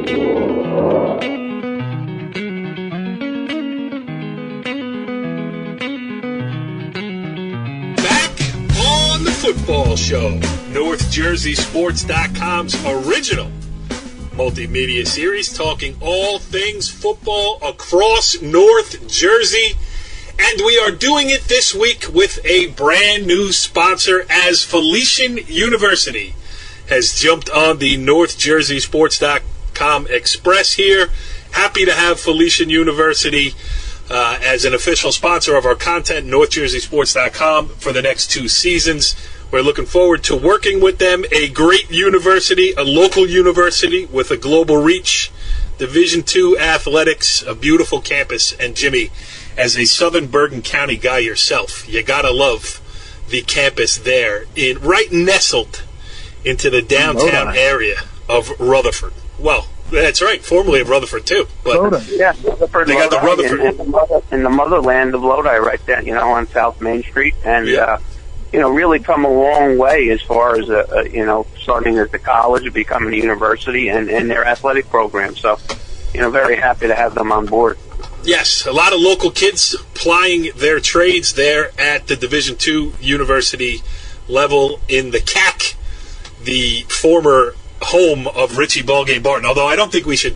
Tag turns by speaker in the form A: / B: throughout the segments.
A: Football show, NorthJerseySports.com's original multimedia series talking all things football across North Jersey. And we are doing it this week with a brand new sponsor, as Felician University has jumped on the NorthJerseySports.com Express here. Happy to have Felician University as an official sponsor of our content, NorthJerseySports.com, for the next 2 seasons. We're looking forward to working with them. A great university, a local university with a global reach, Division II athletics, a beautiful campus. And Jimmy, as a Southern Bergen County guy yourself, you gotta love the campus there, right nestled into the downtown area of Rutherford. Well, that's right, formerly of Rutherford too. But
B: yeah, Rutherford,
A: they got the Rutherford
B: in the motherland of Lodi, right there, on South Main Street, and really come a long way as far as starting at the college, becoming a university, and their athletic program. So, very happy to have them on board.
A: Yes, a lot of local kids plying their trades there at the Division II university level in the CAC, the former home of Richie Ballgame Barton, although I don't think we should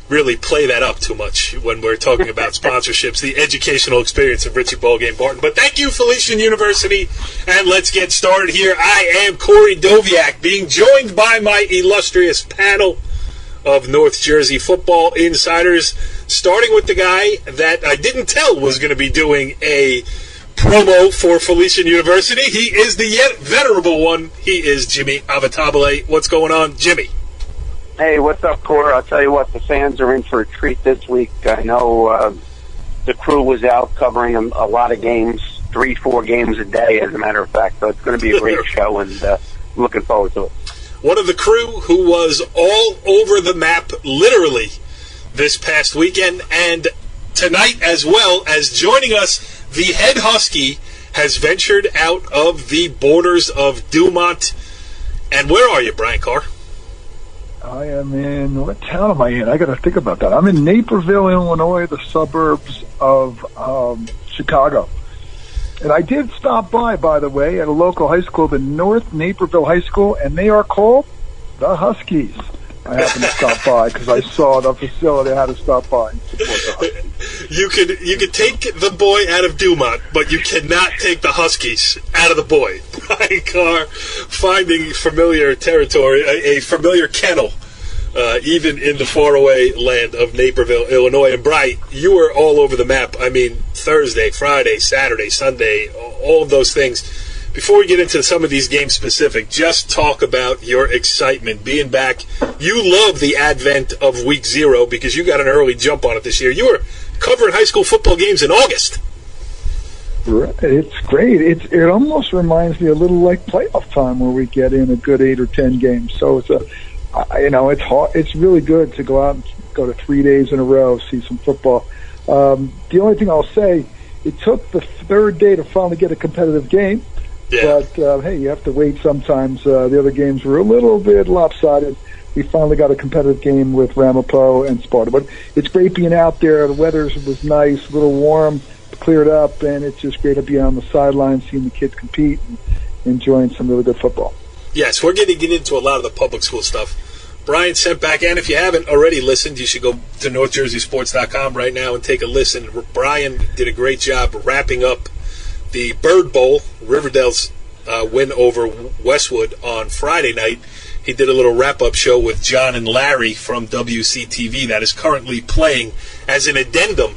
A: really play that up too much when we're talking about sponsorships, the educational experience of Richie Ballgame Barton. But thank you, Felician University, and let's get started here. I am Corey Doviak, being joined by my illustrious panel of North Jersey football insiders, starting with the guy that I didn't tell was going to be doing a promo for Felician University. He is the yet venerable one. He is Jimmy Avatabile. What's going on, Jimmy?
B: Hey, what's up, Corey? I'll tell you what, the fans are in for a treat this week. I know the crew was out covering a lot of games, 3-4 games a day, as a matter of fact. So it's going to be a great show, and looking forward to it.
A: One of the crew who was all over the map, literally, this past weekend, and tonight as well, as joining us, the head Husky has ventured out of the borders of Dumont. And where are you, Brian Carr?
C: I am in, what town am I in? I got to think about that. I'm in Naperville, Illinois, the suburbs of Chicago. And I did stop by the way, at a local high school, the North Naperville High School, and they are called the Huskies. I happened to stop by because I saw the facility. I had to stop by and support the Huskies.
A: You could take the boy out of Dumont, but you cannot take the Huskies out of the boy. Brian Carr, finding familiar territory, a familiar kennel, even in the faraway land of Naperville, Illinois. And Brian, you were all over the map. I mean, Thursday, Friday, Saturday, Sunday, all of those things. Before we get into some of these games specific, just talk about your excitement being back. You love the advent of Week 0 because you got an early jump on it this year. You were covering high school football games in August.
C: Right. It's great. It almost reminds me a little like playoff time where we get in a good 8 or 10 games. So it's it's hard. It's really good to go out and go to 3 days in a row, see some football. The only thing I'll say, it took the third day to finally get a competitive game.
A: Yeah.
C: But, hey, you have to wait sometimes. The other games were a little bit lopsided. We finally got a competitive game with Ramapo and Sparta. But it's great being out there. The weather was nice, a little warm, cleared up, and it's just great to be on the sidelines, seeing the kids compete and enjoying some really good football.
A: Yes, we're going to get into a lot of the public school stuff. Brian sent back, and if you haven't already listened, you should go to NorthJerseySports.com right now and take a listen. Brian did a great job wrapping up the Bird Bowl, Riverdale's win over Westwood on Friday night. He did a little wrap-up show with John and Larry from WCTV that is currently playing as an addendum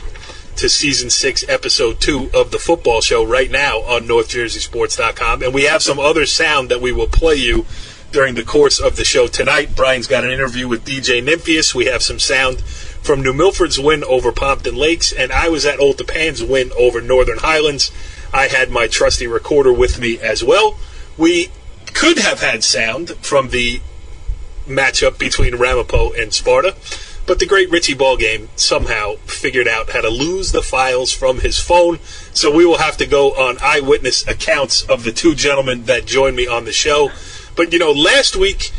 A: to Season 6, Episode 2 of the football show right now on NorthJerseySports.com. And we have some other sound that we will play you during the course of the show tonight. Brian's got an interview with DJ Nymphius. We have some sound from New Milford's win over Pompton Lakes, and I was at Old Tappan's win over Northern Highlands. I had my trusty recorder with me as well. We could have had sound from the matchup between Ramapo and Sparta, but the great Richie Ballgame somehow figured out how to lose the files from his phone, so we will have to go on eyewitness accounts of the two gentlemen that joined me on the show. But, last week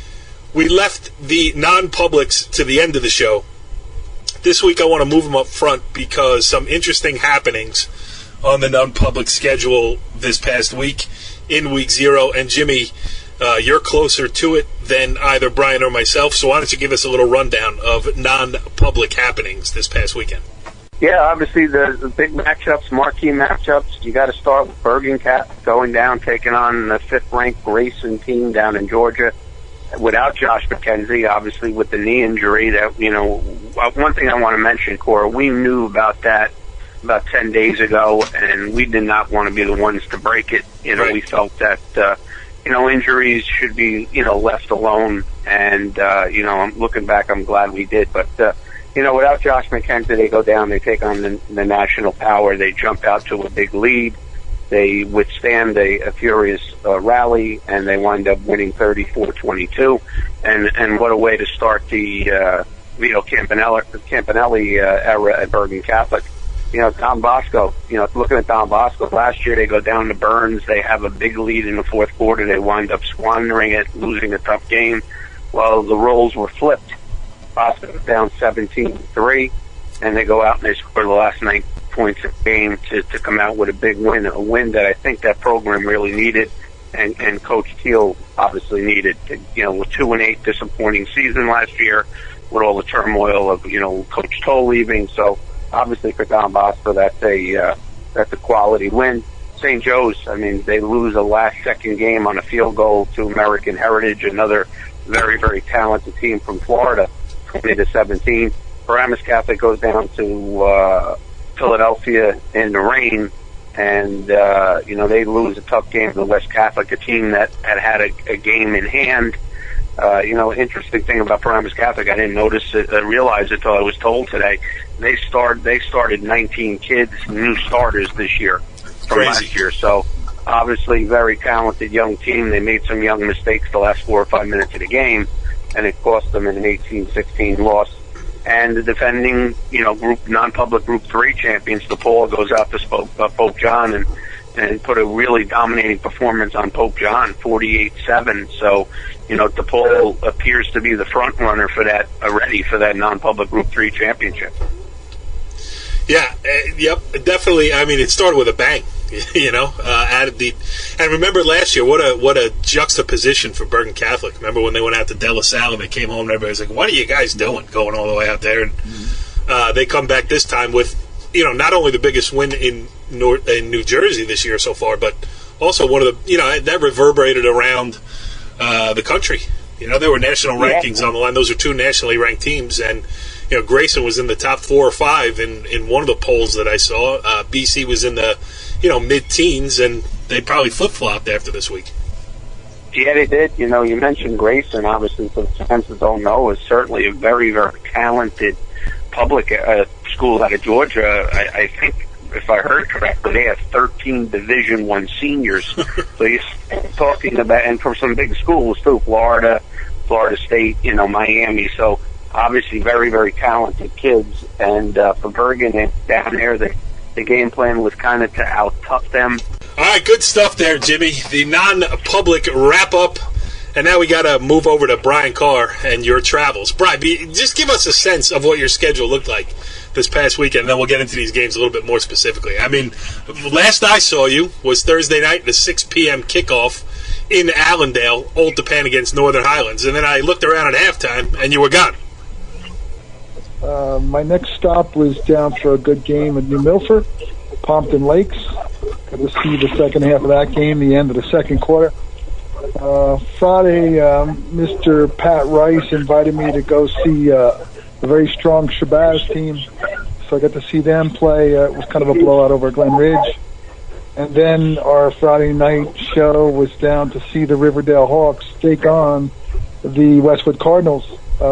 A: We left the non-publics to the end of the show. This week I want to move them up front because some interesting happenings on the non-public schedule this past week in week 0. And Jimmy, you're closer to it than either Brian or myself, so why don't you give us a little rundown of non-public happenings this past weekend?
B: Yeah, obviously the big matchups, marquee matchups. You got to start with Bergen Cat going down, taking on the 5th-ranked Grayson team down in Georgia. Without Josh McKenzie, obviously with the knee injury, that one thing I want to mention, Cora, we knew about that about 10 days ago, and we did not want to be the ones to break it.
A: Right.
B: We felt that injuries should be left alone, and I'm looking back, I'm glad we did. But without Josh McKenzie, they go down, they take on the national power, they jump out to a big lead. They withstand a furious rally, and they wind up winning 34-22. And what a way to start the Vito Campanelli era at Bergen Catholic. Don Bosco, looking at Don Bosco, last year they go down to Burns. They have a big lead in the 4th quarter. They wind up squandering it, losing a tough game. Well, the roles were flipped. Bosco was down 17-3, and they go out and they score the last 9 points of game to come out with a big win, a win that I think that program really needed, and Coach Teal obviously needed. With 2-8 disappointing season last year, with all the turmoil of Coach Toll leaving. So obviously for Don Bosco, that's a quality win. St. Joe's, they lose a last-second game on a field goal to American Heritage, another very, very talented team from Florida, 20-17. Paramus Catholic goes down to Philadelphia in the rain, and they lose a tough game to West Catholic, a team that had a game in hand. Interesting thing about Paramus Catholic, I didn't realize it till I was told today. They started 19 kids, new starters this year from last year. So obviously very talented young team. They made some young mistakes the last 4 or 5 minutes of the game, and it cost them an 18-16 loss. And the defending, non-public Group 3 champions, DePaul, goes out to Pope John and put a really dominating performance on Pope John, 48-7. So, DePaul appears to be the front runner for that already, for that non-public Group 3 championship.
A: Yeah, yep, definitely. It started with a bang, and remember last year, what a juxtaposition for Bergen Catholic. Remember when they went out to De La Salle and they came home and everybody was like, what are you guys doing going all the way out there? And they come back this time with, not only the biggest win in New Jersey this year so far, but also one of the, that reverberated around the country. There were national rankings on the line. Those are 2 nationally ranked teams, and Grayson was in the top 4 or 5 in one of the polls that I saw. BC was in the mid-teens, and they probably flip-flopped after this week.
B: Yeah, they did. You mentioned Grayson, obviously, for the fans that don't know, is certainly a very, very talented public school out of Georgia. I think, if I heard correctly, they have 13 Division I seniors. So you're talking about, and from some big schools too, Florida State, Miami. So obviously very, very talented kids. And for Bergen down there, the game plan was kind of to out-tough them.
A: All right, good stuff there, Jimmy. The non-public wrap-up. And now we got to move over to Brian Carr and your travels. Brian, just give us a sense of what your schedule looked like this past weekend, and then we'll get into these games a little bit more specifically. Last I saw you was Thursday night, the 6 p.m. kickoff in Allendale, Old Tappan against Northern Highlands. And then I looked around at halftime, and you were gone.
C: My next stop was down for a good game at New Milford, Pompton Lakes. Got to see the second half of that game, the end of the second quarter. Friday, Mr. Pat Rice invited me to go see a very strong Shabazz team, so I got to see them play. It was kind of a blowout over Glen Ridge. And then our Friday night show was down to see the Riverdale Hawks take on the Westwood Cardinals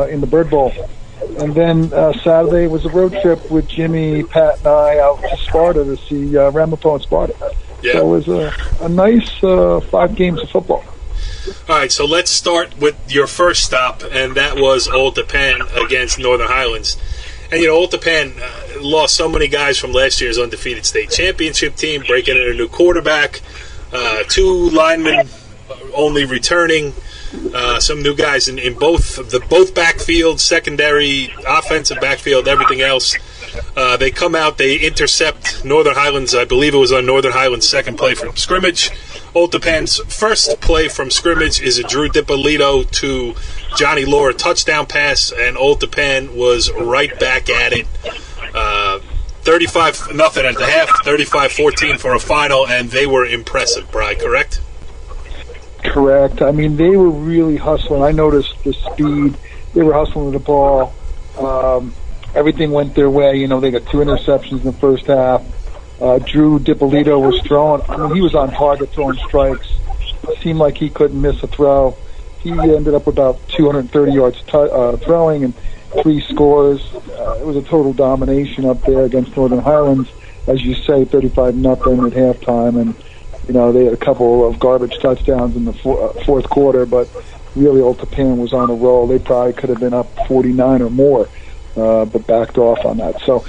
C: in the Bird Bowl. And then Saturday was a road trip with Jimmy, Pat, and I out to Sparta to see Ramapo and Sparta. Yeah. So it was a nice 5 games of football.
A: All right, so let's start with your first stop, and that was Old Tappan against Northern Highlands. And, Old Tappan lost so many guys from last year's undefeated state championship team, breaking in a new quarterback, 2 linemen only returning. some new guys in both backfield, secondary, offensive backfield, everything else. They come out, they intercept Northern Highlands. I believe it was on Northern Highlands' second play from scrimmage. Old Tappan's first play from scrimmage is a Drew Dippolito to Johnny Laura touchdown pass, and Old Tappan was right back at it. 35-0 at the half, 35-14 for a final, and they were impressive, Bri, correct?
C: Correct. I mean, they were really hustling. I noticed the speed. They were hustling with the ball. Everything went their way. You know, they got 2 interceptions in the first half. Drew Dippolito was throwing. I mean, he was on target throwing strikes. It seemed like he couldn't miss a throw. He ended up about 230 yards throwing and 3 scores. It was a total domination up there against Northern Highlands. As you say, 35-0 at halftime. And, you know, they had a couple of garbage touchdowns in the fourth quarter, but really Old Tappan was on a roll. They probably could have been up 49 or more, but backed off on that. So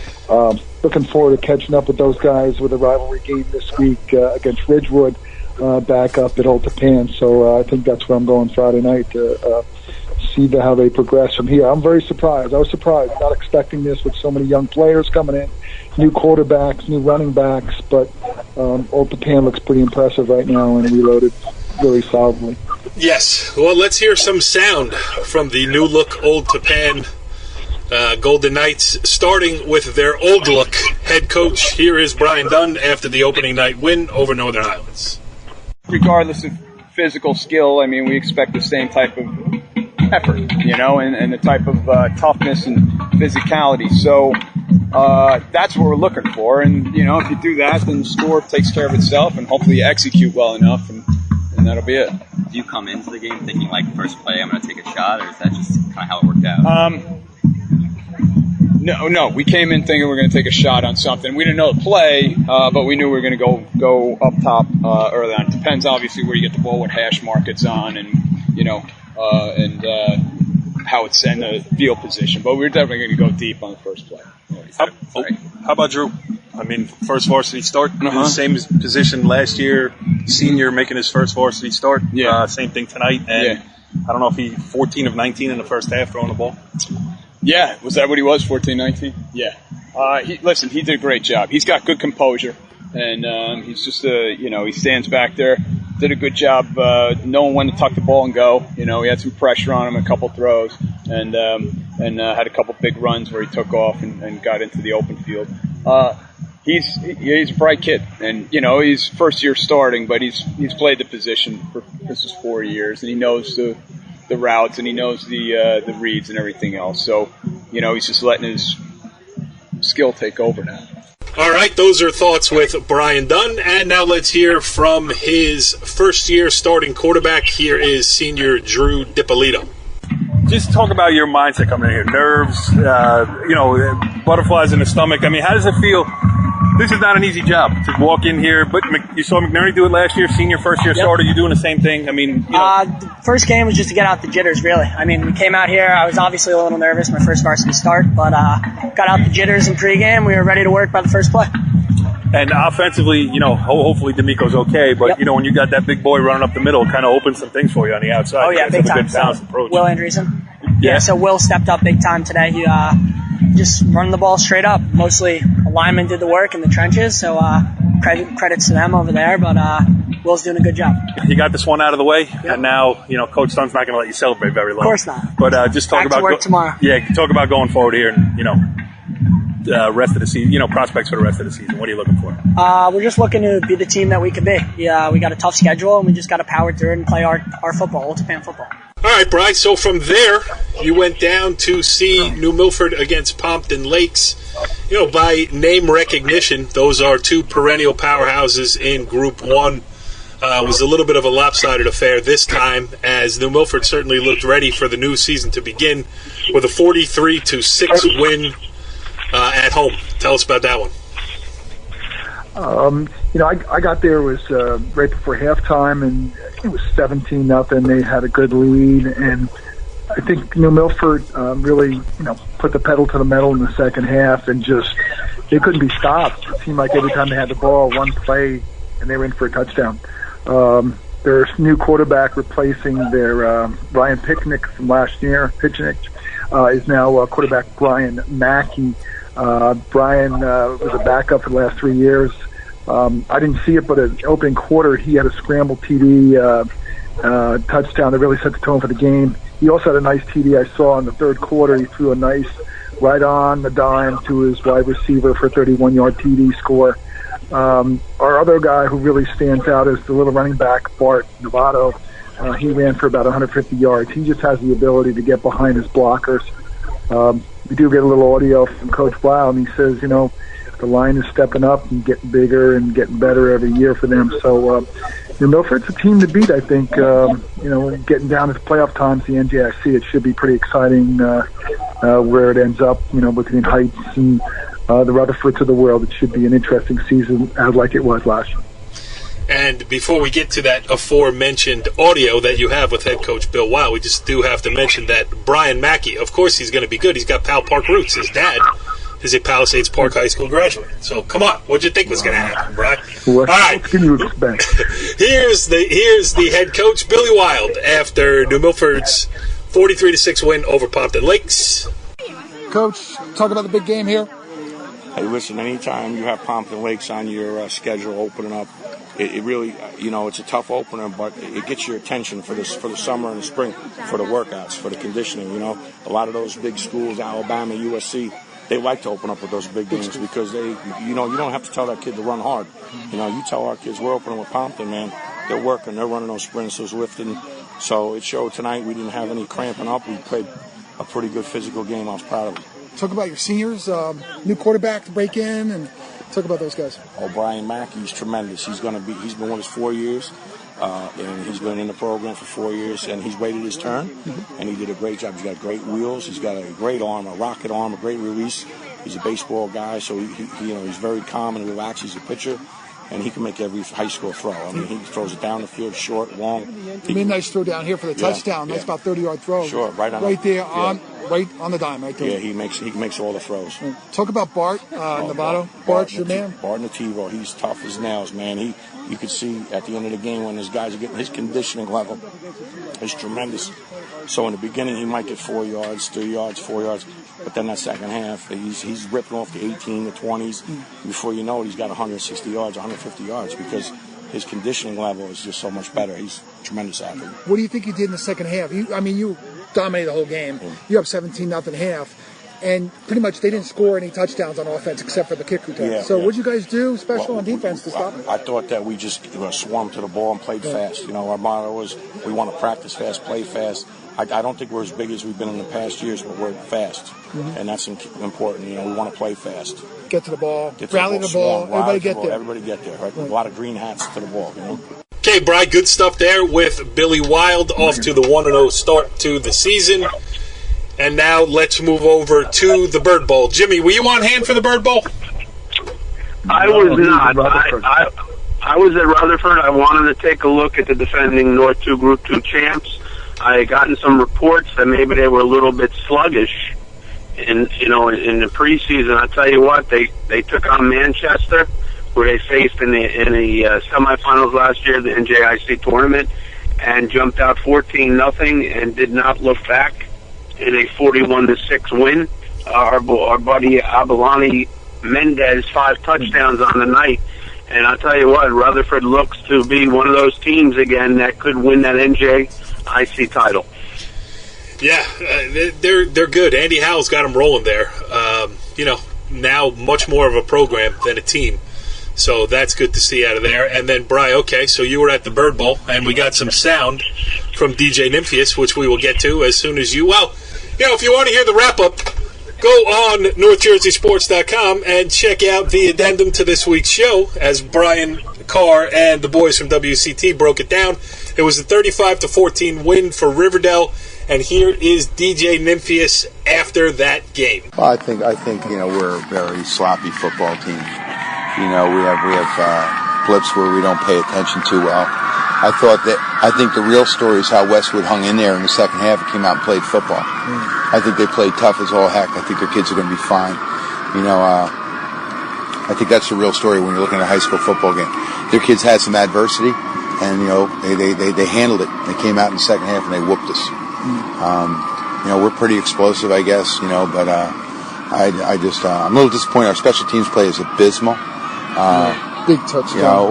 C: looking forward to catching up with those guys with a rivalry game this week against Ridgewood back up at Old Tappan. So I think that's where I'm going Friday night to see how they progress from here. I'm very surprised. I was surprised, not expecting this with so many young players coming in, new quarterbacks, new running backs, but Old Tappan looks pretty impressive right now and reloaded really solidly.
A: Yes. Well, let's hear some sound from the new look Old Tappan Golden Knights, starting with their old look head coach. Here is Brian Dunn after the opening night win over Northern Highlands.
D: Regardless of physical skill, I mean, we expect the same type of effort, you know, and the type of toughness and physicality. So that's what we're looking for. And, you know, if you do that, then the score takes care of itself, and hopefully you execute well enough, and that'll be it.
E: Do you come into the game thinking, like, first play, I'm going to take a shot, or is that just kind of how it worked out?
D: No. We came in thinking we were going to take a shot on something. We didn't know the play, but we knew we were going to go up top early on. It depends, obviously, where you get the ball, what hash mark it's on, and, you know, how it's in the field position. But we're definitely going to go deep on the first play.
F: How about Drew? I mean, first varsity start, same position last year, senior making his first varsity start.
D: Yeah.
F: Same thing tonight. And I don't know if he 14 of 19 in the first half throwing the ball.
D: Yeah, was that what he was, 14-19? Yeah. He did a great job. He's got good composure, and he's just, he stands back there, did a good job knowing when to tuck the ball and go. You know, he had some pressure on him, a couple throws, and had a couple big runs where he took off and got into the open field. He's a bright kid, and, you know, he's first year starting, but he's played the position for this is 4 years, and he knows the routes, and he knows the reads and everything else. So, you know, he's just letting his skill take over now.
A: All right, those are thoughts with Brian Dunn. And now let's hear from his first-year starting quarterback. Here is senior Drew Dippolito.
F: Just talk about your mindset coming in here. Nerves, butterflies in the stomach. I mean, how does it feel? This is not an easy job to walk in here, but you saw McNerney do it last year, senior first-year starter. You doing the same thing? I mean,
G: the first game was just to get out the jitters, really. I mean, we came out here. I was obviously a little nervous, my first varsity start, but got out the jitters in pregame. We were ready to work by the first play.
F: And offensively, you know, hopefully D'Amico's okay, but, you know, when you got that big boy running up the middle, it kind of opens some things for you on the outside.
G: Oh, yeah, big time. Will Andreessen. Yeah, so Will stepped up big time today. He just run the ball straight up. Mostly linemen did the work in the trenches, so credits to them over there, but Will's doing a good job.
F: You got this one out of the way, and now, you know, Coach Dunn's not going to let you celebrate very long.
G: Of course not.
F: But just talk
G: Back to work tomorrow.
F: Yeah, talk about going forward here and, you know, rest of the season, you know, prospects for the rest of the season. What are you looking for?
G: We're just looking to be the team that we could be. Yeah, we got a tough schedule, and we just got to power through it and play our football, Old Tappan football.
A: All right, Bryce, so from there, you went down to see New Milford against Pompton Lakes. You know, by name recognition, those are two perennial powerhouses in Group 1. It was a little bit of a lopsided affair this time, as New Milford certainly looked ready for the new season to begin with a 43-6 win at home. Tell us about that one.
C: You know, I got there, it was right before halftime, and it was 17-0. They had a good lead, and I think New Milford really, you know, put the pedal to the metal in the second half, and just they couldn't be stopped. It seemed like every time they had the ball, one play, and they were in for a touchdown. their new quarterback replacing their Ryan Picnic from last year. Picnic is now quarterback Brian Mackey. Brian was a backup for the last 3 years. I didn't see it, but in the opening quarter, he had a scramble TD touchdown that really set the tone for the game. He also had a nice TD I saw in the third quarter. He threw a nice right on the dime to his wide receiver for a 31-yard TD score. Our other guy who really stands out is the little running back, Bart Novato. He ran for about 150 yards. He just has the ability to get behind his blockers. We do get a little audio from Coach Blau, and he says, the line is stepping up and getting bigger and getting better every year for them. So, Milford's a team to beat, I think. Getting down to the playoff times, the NJIC, it should be pretty exciting where it ends up, between Heights and the Rutherfords of the world. It should be an interesting season, like it was last year.
A: And before we get to that aforementioned audio that you have with head coach Bill Weil, we just do have to mention that Brian Mackey, of course he's going to be good. He's got Powell Park roots. His dad is a Palisades Park High School graduate. So come on, what'd you think was going to happen, Brian?
C: All right. What can you expect?
A: Here's the head coach, Billy Wild, after New Milford's 43-6 win over Pompton Lakes.
H: Coach, talk about the big game here.
I: Hey, listen, anytime you have Pompton Lakes on your schedule opening up, it really, it's a tough opener, but it gets your attention for the summer and the spring, for the workouts, for the conditioning. A lot of those big schools, Alabama, USC, they like to open up with those big games because you don't have to tell that kid to run hard. You tell our kids we're opening with Pompton, man. They're working, they're running those sprints, those lifting. So it showed tonight. We didn't have any cramping up. We played a pretty good physical game. I was proud of them.
H: Talk about your seniors, new quarterback to break in, and talk about those guys.
I: Brian Mackey's tremendous. He's been with us 4 years, and he's been in the program for 4 years, and he's waited his turn, and he did a great job. He's got great wheels. He's got a great arm, a rocket arm, a great release. He's a baseball guy, so he's very calm and relaxed. He's a pitcher, and he can make every high school throw. He throws it down the field, short, long.
H: He made a nice throw down here for the touchdown. Nice about 30-yard throw.
I: Sure, right on
H: the dime, right there.
I: Yeah, he makes all the throws.
H: Talk about Bart Novato. Bart's your man.
I: Bart Novato, he's tough as nails, man. You could see at the end of the game when his guys are getting his conditioning level is tremendous. So in the beginning he might get 4 yards, 3 yards, 4 yards, but then that second half he's ripping off the 18, the 20s. Before you know it, he's got 160 yards, 150 yards because his conditioning level is just so much better. He's a tremendous athlete.
H: What do you think you did in the second half? You dominated the whole game. You up 17-0 half, and pretty much they didn't score any touchdowns on offense except for the kick return. What'd you guys do special on defense to stop it?
I: I thought that we just swarmed to the ball and played fast. Our motto was we want to practice fast, play fast. I don't think we're as big as we've been in the past years, but we're fast, and that's important. We want to play fast.
H: Get to the ball, rally the ball, everybody get there.
I: Everybody get there, right? A lot of green hats to the ball,
A: Okay, Brian, good stuff there with Billy Wild off to the 1-0 start to the season. And now let's move over to the Bird Bowl. Jimmy, were you on hand for the Bird Bowl?
B: I was not. I was at Rutherford. I wanted to take a look at the defending North 2 Group 2 champs. I had gotten some reports that maybe they were a little bit sluggish in the preseason. I tell you what, they took on Manchester, where they faced in the semifinals last year, the NJIC tournament, and jumped out 14-0 and did not look back in a 41-6 win. Our buddy Abilani Mendez 5 touchdowns on the night. And I'll tell you what, Rutherford looks to be one of those teams again that could win that NJIC title.
A: Yeah, they're good. Andy Howell's got them rolling there. Now much more of a program than a team. So that's good to see out of there. And then, Bri, okay, so you were at the Bird Bowl, and we got some sound from DJ Nymphius, which we will get to as soon as if you want to hear the wrap-up, go on NorthJerseySports.com and check out the addendum to this week's show as Brian Carr and the boys from WCT broke it down. It was a 35-14 win for Riverdell, and here is DJ Nymphius after that game.
J: Well, I think we're a very sloppy football team. We have blips where we don't pay attention too well. I think the real story is how Westwood hung in there in the second half and came out and played football. I think they played tough as all heck. I think their kids are going to be fine. I think that's the real story when you're looking at a high school football game. Their kids had some adversity, and they handled it. They came out in the second half and they whooped us. We're pretty explosive, I guess, but I'm a little disappointed. Our special teams play is abysmal.
H: Big touchdown.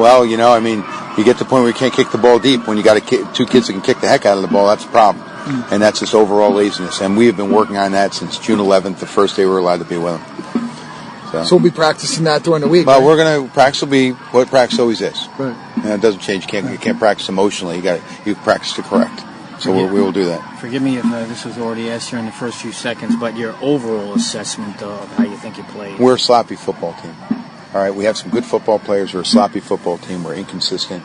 J: You get to the point where you can't kick the ball deep. When you got two kids that can kick the heck out of the ball, that's a problem. And that's just overall laziness. And we have been working on that since June 11th, the first day we were allowed to be with them.
H: So we'll be practicing that during the week.
J: Well, practice will be what practice always is.
H: Right.
J: And it doesn't change. You can't practice emotionally. You practice to correct. So we will do that.
K: Forgive me if this was already asked here in the first few seconds, but your overall assessment of how you think you played.
J: We're a sloppy football team. All right, we have some good football players. We're a sloppy football team. We're inconsistent.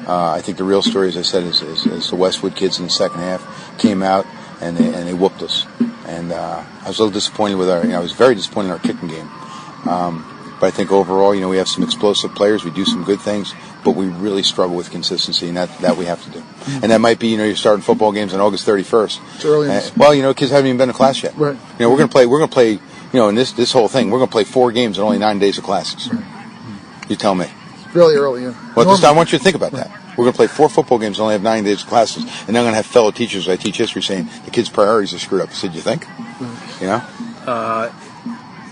J: I think the real story, as I said, is the Westwood kids in the second half came out and they whooped us. And I was a little disappointed with I was very disappointed in our kicking game. But I think overall, we have some explosive players. We do some good things, but we really struggle with consistency, and that we have to do. And that might be, you're starting football games on August 31st.
H: It's early.
J: Kids haven't even been to class yet.
H: Right.
J: We're going to play. In this whole thing, we're going to play 4 games and only 9 days of classes.
H: Right.
J: You tell me.
H: Really early, yeah.
J: Well, I want you to think about that. We're going to play 4 football games and only have 9 days of classes, and then I'm going to have fellow teachers I teach history saying the kids' priorities are screwed up. I said, you think?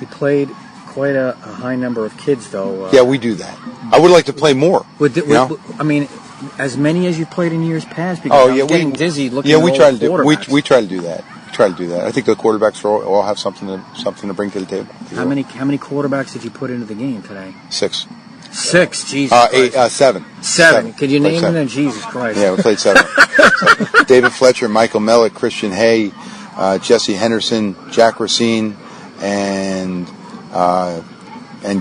K: You played quite a high number of kids, though.
J: Yeah, we do that. I would like to play more.
K: As many as you played in years past. Because I was getting dizzy looking at
J: we try to do.
K: quarterbacks.
J: We try to do that. I think the quarterbacks all have something to bring to the table.
K: How many quarterbacks did you put into the game today?
J: 6.
K: 6, Jesus Christ.
J: 7.
K: 7. Could you name them? Jesus Christ.
J: Yeah, we played 7. David Fletcher, Michael Mellick, Christian Hay, Jesse Henderson, Jack Racine, and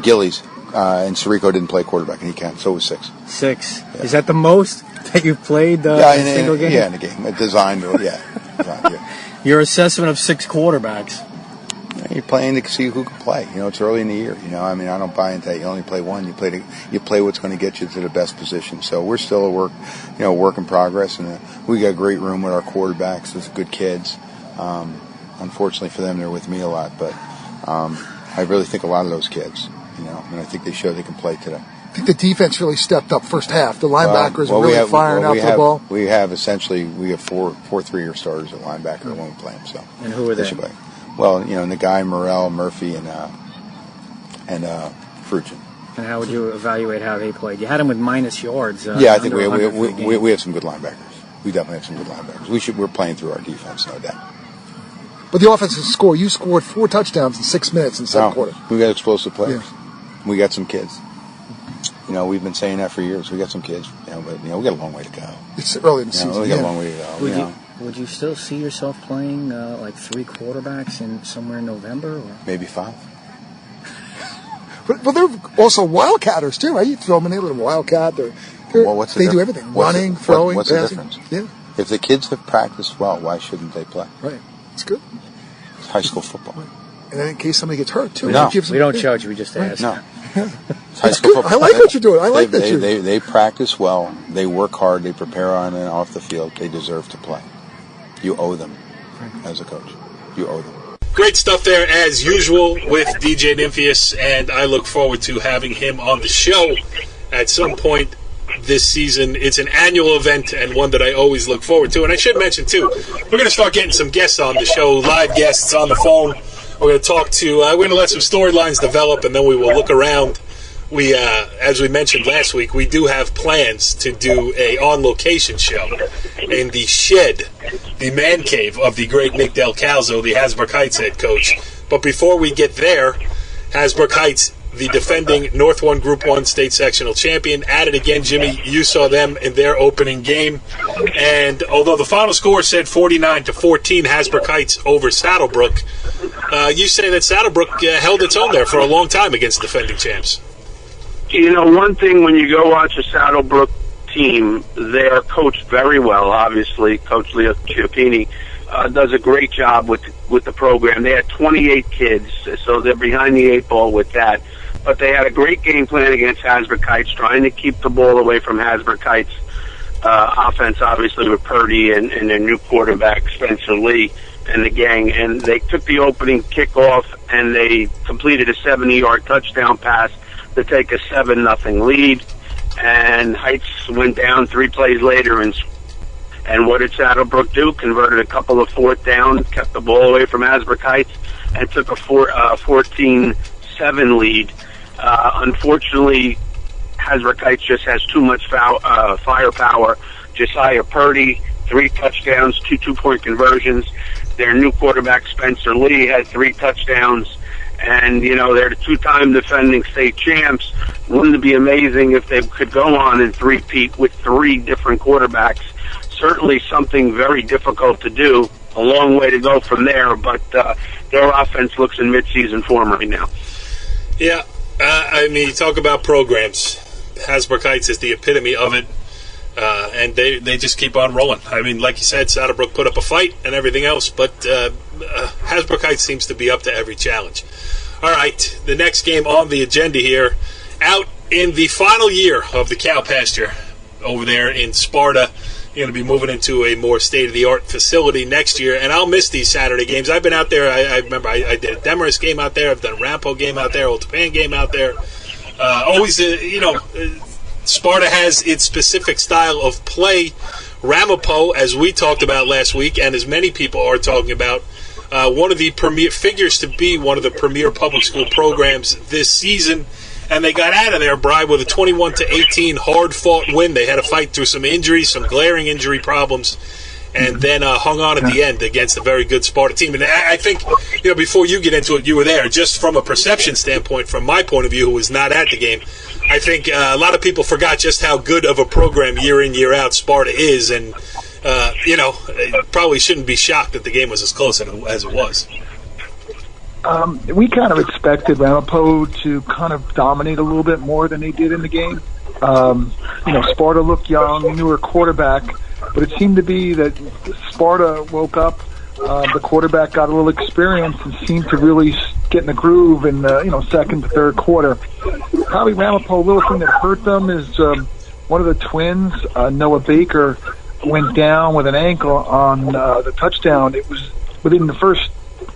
J: Gillies. And Sirico didn't play quarterback, and he can't. So it was 6.
K: 6. Yeah. Is that the most that you've played in a single game?
J: Yeah, in a game. Designed.
K: Your assessment of 6 quarterbacks.
J: You're playing to see who can play. It's early in the year. I don't buy into that. You only play one. You play what's going to get you to the best position. So we're still a work in progress, and we got a great room with our quarterbacks. There's good kids. Unfortunately for them, they're with me a lot, but I really think a lot of those kids, and I think they show they can play today.
H: I think the defense really stepped up first half. The linebackers were really firing out the ball.
J: We have 4 3-year starters at linebacker when we play them. So.
K: And who are they?
J: Well, Nagai, Morrell, Murphy, and Fruchin.
K: And how would you evaluate how they played? You had them with minus yards.
J: I think we have some good linebackers. We definitely have some good linebackers. We're playing through our defense, no doubt.
H: But the offensive score, you scored 4 touchdowns in 6 minutes in the second quarter.
J: We got explosive players.
H: Yeah.
J: We got some kids. We've been saying that for years. We got some kids, but we got a long way to go.
H: It's early in the season.
J: We got a long way to go.
K: Would you still see yourself playing 3 quarterbacks in somewhere in November? Or?
J: Maybe 5.
H: But they're also wildcatters too, right? You throw them in a little wildcat. They do everything: running, throwing,
J: what's
H: passing.
J: The difference?
H: Yeah.
J: If the kids have practiced well, why shouldn't they play?
H: Right. It's good.
J: It's high school football.
H: Right. And then in case somebody gets hurt too.
J: No.
K: We don't charge you. We just ask.
J: No.
H: That's good. Football. I like what you're doing. I like that
J: they practice well. They work hard. They prepare on and off the field. They deserve to play. You owe them as a coach. You owe them.
A: Great stuff there, as usual, with DJ Nymphius, and I look forward to having him on the show at some point this season. It's an annual event and one that I always look forward to. And I should mention, too, we're going to start getting some guests on the show, live guests on the phone. We're going to talk to, we're going to let some storylines develop, and then we will look around. We, as we mentioned last week, we do have plans to do a on-location show in the shed, the man cave of the great Nick Del Calzo, the Hasbrook Heights head coach. But before we get there, Hasbrook Heights, the defending North 1 Group 1 state sectional champion, at it again. Jimmy, you saw them in their opening game. And although the final score said 49-14, Hasbrook Heights over Saddlebrook, you say that Saddlebrook held its own there for a long time against defending champs.
B: One thing when you go watch a Saddlebrook team, they're coached very well, obviously. Coach Leo Chiappini does a great job with the program. They had 28 kids, so they're behind the 8 ball with that. But they had a great game plan against Hasbrook Heights, trying to keep the ball away from Hasbrook Heights' offense, obviously, with Purdy and their new quarterback, Spencer Lee, and the gang. And they took the opening kickoff, and they completed a 70-yard touchdown pass to take a 7-0 lead. and Heights went down 3 plays later. And what did Saddlebrook do? Converted a couple of 4th downs, kept the ball away from Hasbrook Heights, and took a 14-7 lead. Unfortunately, Hasbrook Heights just has too much firepower. Josiah Purdy, 3 touchdowns, 2 two-point conversions. Their new quarterback, Spencer Lee, had 3 touchdowns. And, they're the 2-time defending state champs. Wouldn't it be amazing if they could go on and three-peat with 3 different quarterbacks? Certainly something very difficult to do. A long way to go from there, but their offense looks in midseason form right now.
A: Yeah, you talk about programs. Hasbrook Heights is the epitome of it, and they just keep on rolling. Like you said, Saddlebrook put up a fight and everything else, but Hasbrook Heights seems to be up to every challenge. All right, the next game on the agenda here, out in the final year of the cow pasture over there in Sparta. You're going to be moving into a more state-of-the-art facility next year, and I'll miss these Saturday games. I've been out there. I remember I did a Demarest game out there. I've done a Rampo game out there, Old Tappan game out there. Sparta has its specific style of play. Ramapo, as we talked about last week, and as many people are talking about, one of the premier figures to be one of the premier public school programs this season. And they got out of there, Bri, with a 21-18 hard-fought win. They had to fight through some injuries, some glaring injury problems, and then hung on at the end against a very good Sparta team. And I think, before you get into it, you were there. Just from a perception standpoint, from my point of view, who was not at the game, I think a lot of people forgot just how good of a program year in, year out Sparta is. And, probably shouldn't be shocked that the game was as close as it was.
C: We kind of expected Ramapo to kind of dominate a little bit more than they did in the game. Sparta looked young, newer quarterback, but it seemed to be that Sparta woke up. The quarterback got a little experience and seemed to really get in the groove in the second to third quarter. Probably Ramapo, a little thing that hurt them is one of the twins, Noah Baker, went down with an ankle on the touchdown. It was within the first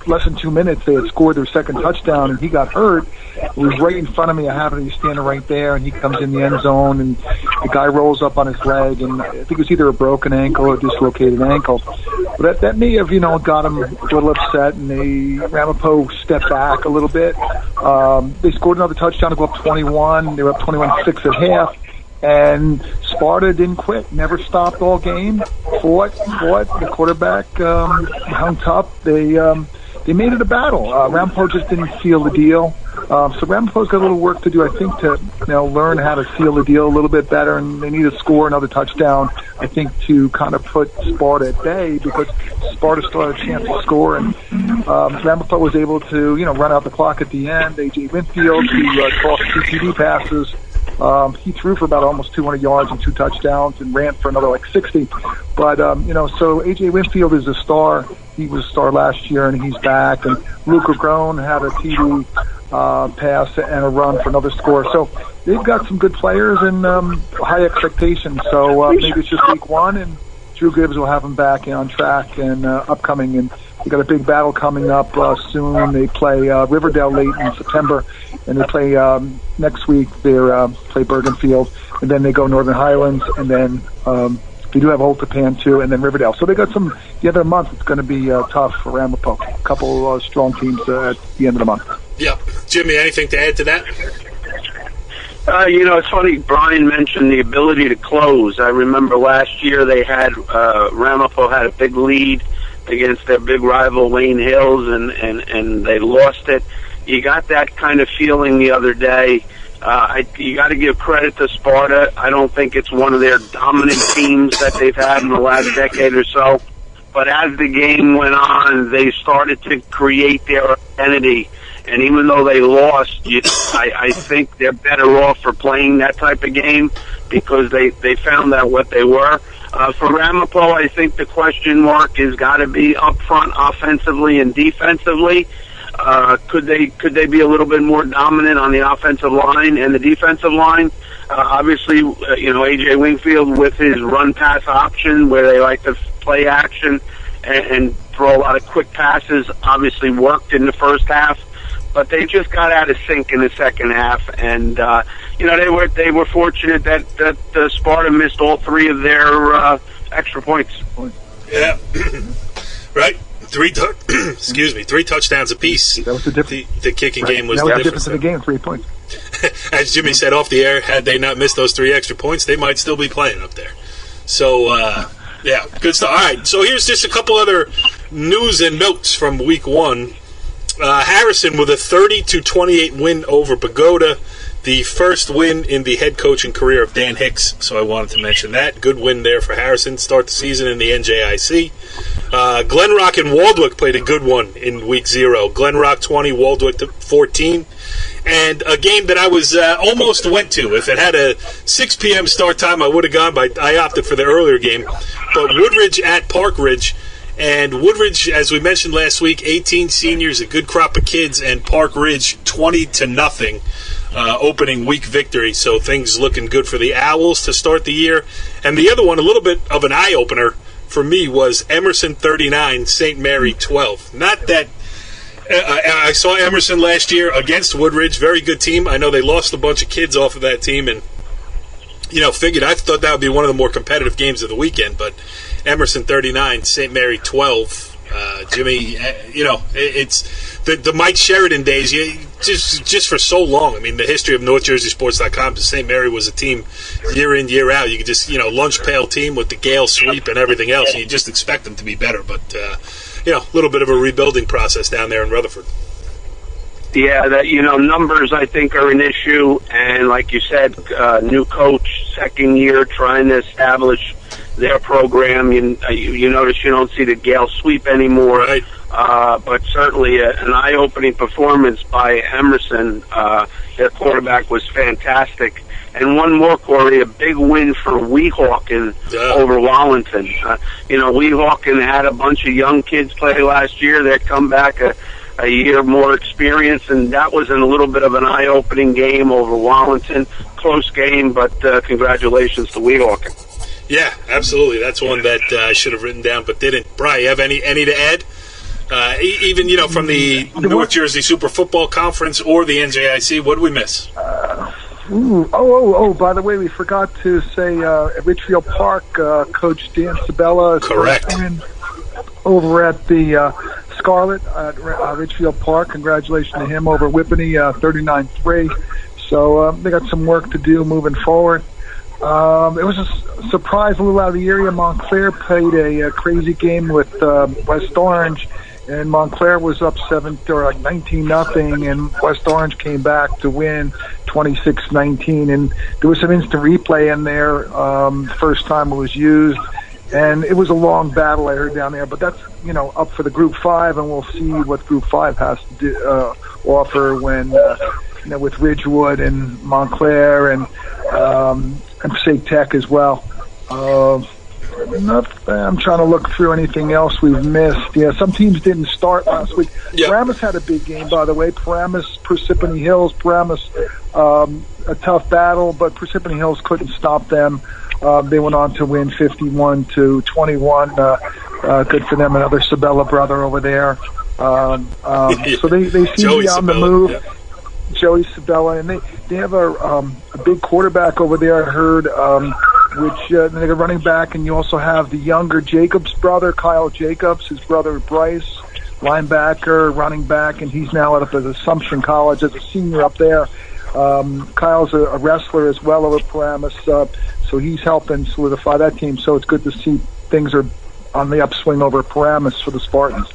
C: less than 2 minutes, they had scored their second touchdown, and he got hurt. It was right in front of me. I happened to be standing right there, and he comes in the end zone, and the guy rolls up on his leg, and I think it was either a broken ankle or a dislocated ankle. But that may have, got him a little upset, and Ramapo stepped back a little bit. They scored another touchdown to go up 21. They were up 21-6 at half. And Sparta didn't quit, never stopped all game, fought. The quarterback hung tough. They made it a battle. Ramapo just didn't seal the deal. So Ramapo's got a little work to do, I think, to learn how to seal the deal a little bit better, and they need to score another touchdown, I think, to kind of put Sparta at bay, because Sparta still had a chance to score, and Ramapo was able to, run out the clock at the end. A.J. Winfield, who tossed 2 TD passes. He threw for about almost 200 yards and 2 touchdowns and ran for another 60. But, so A.J. Winfield is a star. He was a star last year, and he's back. And Luca Groen had a TD pass and a run for another score. So they've got some good players and high expectations. So maybe it's just week 1, and Drew Gibbs will have them back on track and upcoming. And we got a big battle coming up soon. They play Riverdale late in September, and they play next week. They play Bergenfield, and then they go Northern Highlands, and then they do have Old Tappan too, and then Riverdale. So they got the other month. It's going to be tough for Ramapo. A couple strong teams at the end of the month.
A: Yeah, Jimmy, anything to add to that?
B: It's funny, Brian mentioned the ability to close. I remember last year they had, Ramapo had a big lead against their big rival Lane Hills, and they lost it. You got that kind of feeling the other day. You got to give credit to Sparta. I don't think it's one of their dominant teams that they've had in the last decade or so. But as the game went on, they started to create their identity. And even though they lost, I think they're better off for playing that type of game, because they found out what they were. For Ramapo, I think the question mark has got to be up front offensively and defensively. Could they be a little bit more dominant on the offensive line and the defensive line? Obviously, A.J. Wingfield with his run-pass option, where they like to play action and throw a lot of quick passes, obviously worked in the first half. but they just got out of sync in the second half, and they were fortunate that Sparta missed all 3 of their extra points.
A: Yeah, right. 3 touchdowns apiece.
C: That was the difference.
A: The kicking game was
C: that
A: the
C: was
A: difference.
C: The difference in the game, 3 points.
A: As Jimmy said off the air, had they not missed those 3 extra points, they might still be playing up there. So, yeah, good stuff. All right, so here's just a couple other news and notes from Week 1. Harrison with a 30-28 win over Pagoda, the first win in the head coaching career of Dan Hicks, so I wanted to mention that. Good win there for Harrison. Start the season in the NJIC. Glenrock and Waldwick played a good one in Week 0. Glenrock 20, Waldwick 14. And a game that I was almost went to. If it had a 6 p.m. start time, I would have gone, but I opted for the earlier game. But Woodridge at Park Ridge. And Woodridge, as we mentioned last week, 18 seniors, a good crop of kids, and Park Ridge 20-0. Opening week victory, so things looking good for the Owls to start the year. And the other one, a little bit of an eye-opener for me, was Emerson 39, St. Mary 12. Not that I saw Emerson last year against Woodridge, very good team. I know they lost a bunch of kids off of that team, and figured I thought that would be one of the more competitive games of the weekend. But Emerson 39, St. Mary 12. Jimmy, it's the Mike Sheridan days. Just for so long. I mean, the history of NorthJerseySports.com. St. Mary was a team year in, year out. You could just, lunch pail team with the Gale sweep and everything else, and you just expect them to be better. But a little bit of a rebuilding process down there in Rutherford.
B: Yeah, that numbers I think are an issue, and like you said, new coach, second year, trying to establish their program. You notice you don't see the Gale sweep anymore,
A: right?
B: But certainly an eye-opening performance by Emerson. Their quarterback was fantastic. And one more, Corey, a big win for Weehawken over Wallington. Weehawken had a bunch of young kids play last year. They come back a year more experience, and that was in a little bit of an eye-opening game over Wallington. Close game, but congratulations to Weehawken.
A: Yeah, absolutely. That's one that I should have written down but didn't. Brian, you have any to add? Even from the North Jersey Super Football Conference or the NJIC, what did we miss?
C: By the way, we forgot to say at Richfield Park, Coach Dan Sabella.
A: Correct.
C: Over at the Scarlet at Richfield Park. Congratulations to him over Whippany, 39-3. So they got some work to do moving forward. It was a surprise a little out of the area. Montclair played a crazy game with West Orange, and Montclair was up 19-0, and West Orange came back to win 26-19. And there was some instant replay in there. First time it was used, and it was a long battle I heard down there. But that's up for the Group 5, and we'll see what Group 5 has to offer when with Ridgewood and Montclair and Passaic Tech as well. I'm trying to look through anything else we've missed. Yeah, some teams didn't start last week. Yep. Paramus had a big game, by the way. Paramus, Parsippany Hills. Paramus, a tough battle, but Parsippany Hills couldn't stop them. They went on to win 51-21. Good for them. Another Sabella brother over there. So they seem to be on the move. Yeah. Joey Sabella, and they have a big quarterback over there, I heard, which they got running back, and you also have the younger Jacobs brother, Kyle Jacobs, his brother Bryce, linebacker, running back, and he's now up at Assumption College as a senior up there. Kyle's a wrestler as well over Paramus, so he's helping solidify that team, so it's good to see things are on the upswing over Paramus for the Spartans.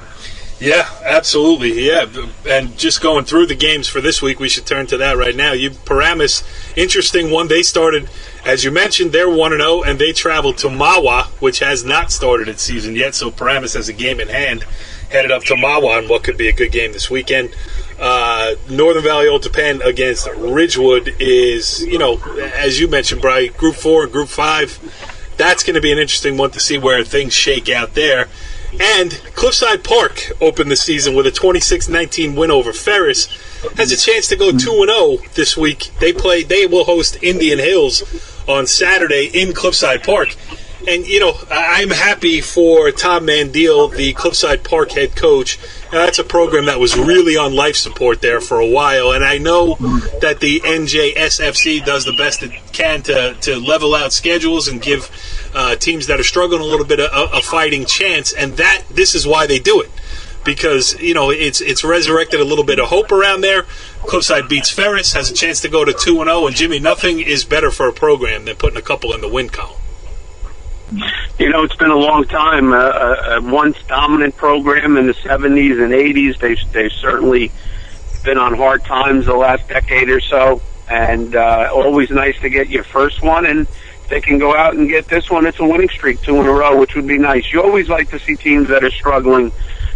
A: Yeah, absolutely. Yeah, and just going through the games for this week, we should turn to that right now. Paramus, interesting one. They started, as you mentioned, they're 1-0, and they traveled to Mahwah, which has not started its season yet. So Paramus has a game in hand, headed up to Mahwah on what could be a good game this weekend. Northern Valley Old Tappan against Ridgewood is, as you mentioned, Brian, Group 4 and Group 5. That's going to be an interesting one to see where things shake out there. And Cliffside Park opened the season with a 26-19 win over Ferris. Has a chance to go 2-0 this week. They will host Indian Hills on Saturday in Cliffside Park. And, I'm happy for Tom Mandiel, the Cliffside Park head coach, That's a program that was really on life support there for a while, and I know that the NJSFC does the best it can to level out schedules and give teams that are struggling a little bit a fighting chance, and this is why they do it. Because, it's resurrected a little bit of hope around there. Cliffside beats Ferris, has a chance to go to 2-0, and Jimmy, nothing is better for a program than putting a couple in the win column.
B: It's been a long time. A once dominant program in the 70s and 80s. They've certainly been on hard times the last decade or so, and always nice to get your first one. And if they can go out and get this one, it's a winning streak, 2 in a row, which would be nice. You always like to see teams that are struggling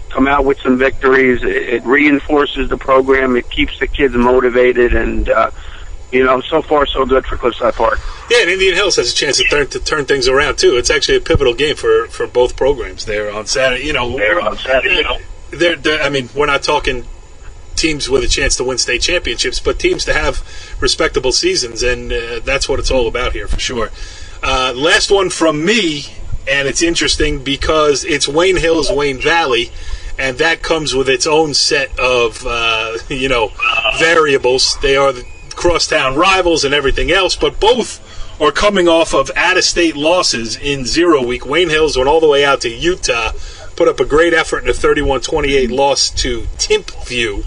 B: come out with some victories. It reinforces the program. It keeps the kids motivated, and so far so good for Cliffside Park.
A: Yeah, and Indian Hills has a chance to turn things around too. It's actually a pivotal game for both programs there on Saturday.
B: They're on Saturday.
A: We're not talking teams with a chance to win state championships, but teams to have respectable seasons, and that's what it's all about here for sure. Last one from me, and it's interesting because it's Wayne Hills, Wayne Valley, and that comes with its own set of variables. They are the crosstown rivals and everything else, but both are coming off of out-of-state losses in 0 week. Wayne Hills went all the way out to Utah, put up a great effort in a 31-28 loss to Timpview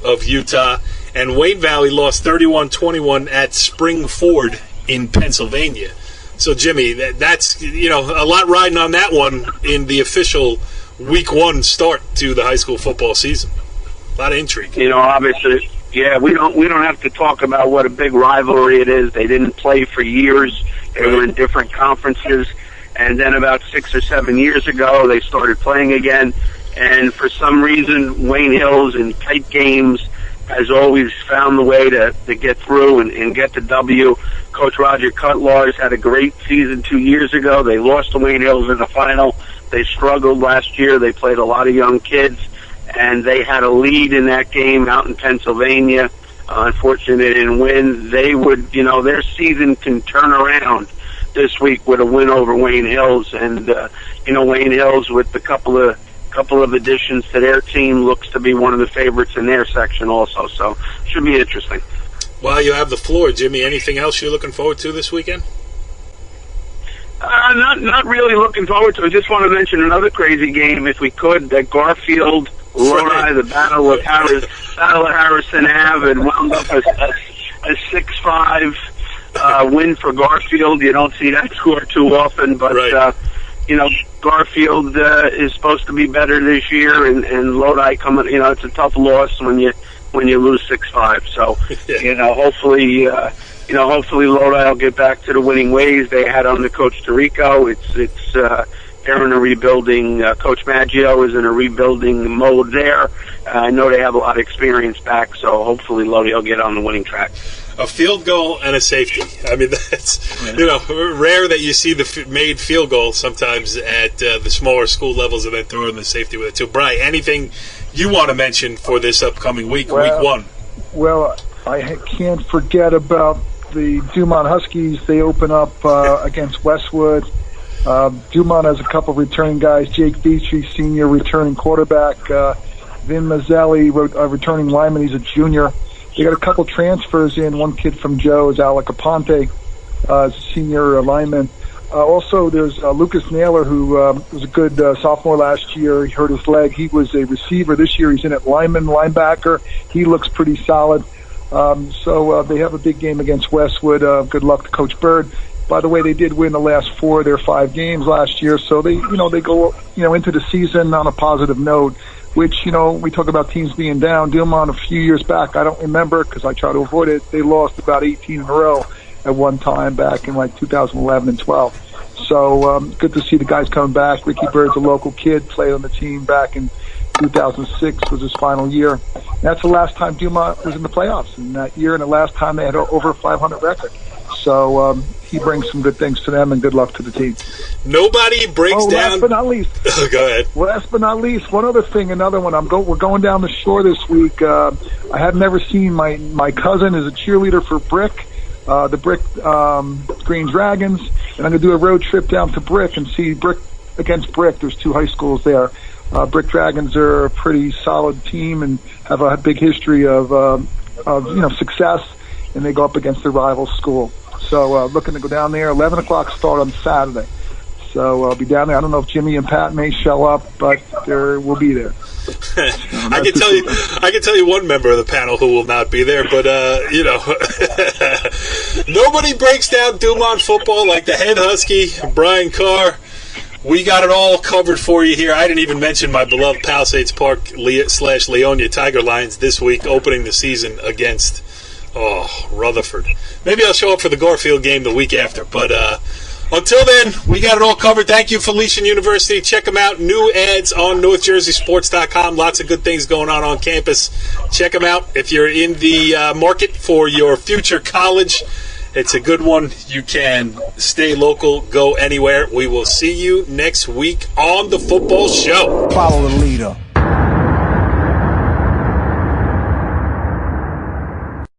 A: of Utah, and Wayne Valley lost 31-21 at Spring Ford in Pennsylvania. So, Jimmy, that's a lot riding on that one in the official Week 1 start to the high school football season. A lot of intrigue.
B: Obviously, yeah, we don't have to talk about what a big rivalry it is. They didn't play for years. They were in different conferences, and then about 6 or 7 years ago, they started playing again. And for some reason, Wayne Hills in tight games has always found the way to get through and get the W. Coach Roger Cutlars had a great season 2 years ago. They lost to Wayne Hills in the final. They struggled last year. They played a lot of young kids, and they had a lead in that game out in Pennsylvania. Unfortunately, they didn't win. They would, their season can turn around this week with a win over Wayne Hills. And, Wayne Hills with a couple of additions to their team looks to be one of the favorites in their section also. So should be interesting.
A: While you have the floor, Jimmy, anything else you're looking forward to this weekend?
B: Not really looking forward to it. I just want to mention another crazy game, if we could, that Garfield, Lodi, the Battle of Harrison Ave, and wound up a 6-5 win for Garfield. You don't see that score too often, but Garfield is supposed to be better this year, and Lodi coming. It's a tough loss when you lose 6-5. So hopefully Lodi will get back to the winning ways they had under Coach Tirico. They're in a rebuilding. Coach Maggio is in a rebuilding mode there. I know they have a lot of experience back, so hopefully Lodi will get on the winning track.
A: A field goal and a safety. I mean, that's rare that you see the made field goal sometimes at the smaller school levels, and then throwing the safety with it too. Brian, anything you want to mention for this upcoming week, Week 1?
C: Well, I can't forget about the Dumont Huskies. They open up against Westwood. Dumont has a couple of returning guys. Jake Beachy, senior returning quarterback. Vin Mazzelli, returning lineman. He's a junior. They got a couple transfers in. One kid from Joe is Alec Aponte, senior lineman. Also, there's Lucas Naylor, who was a good sophomore last year. He hurt his leg. He was a receiver. This year he's in at linebacker. He looks pretty solid. So they have a big game against Westwood. Good luck to Coach Bird. By the way, they did win the last 4 of their 5 games last year, so they go into the season on a positive note. Which we talk about teams being down. Dumont a few years back, I don't remember because I try to avoid it. They lost about 18 in a row at one time back in 2011 and 12. So good to see the guys coming back. Ricky Bird's a local kid, played on the team back in 2006 was his final year. That's the last time Dumont was in the playoffs in that year, and the last time they had over a 500 record. So he brings some good things to them, and good luck to the team.
A: Nobody breaks down.
C: Last but not least.
A: Go ahead.
C: Last but not least, one other thing, another one. We're going down the shore this week. I have never seen my cousin is a cheerleader for Brick, the Brick Green Dragons, and I'm going to do a road trip down to Brick and see Brick against Brick. There's 2 high schools there. Brick Dragons are a pretty solid team and have a big history of success, and they go up against their rival school. So looking to go down there. 11 o'clock start on Saturday. So I'll be down there. I don't know if Jimmy and Pat may show up, but we'll be there.
A: I can tell you one member of the panel who will not be there, but nobody breaks down Dumont football like the head Husky, Brian Carr. We got it all covered for you here. I didn't even mention my beloved Palisades Park / Leonia Tiger Lions this week, opening the season against Rutherford. Maybe I'll show up for the Garfield game the week after, but until then, we got it all covered. Thank you, Felician University. Check them out. New ads on NorthJerseySports.com. Lots of good things going on campus. Check them out. If you're in the market for your future college, it's a good one. You can stay local, go anywhere. We will see you next week on The Football Show.
L: Follow the leader.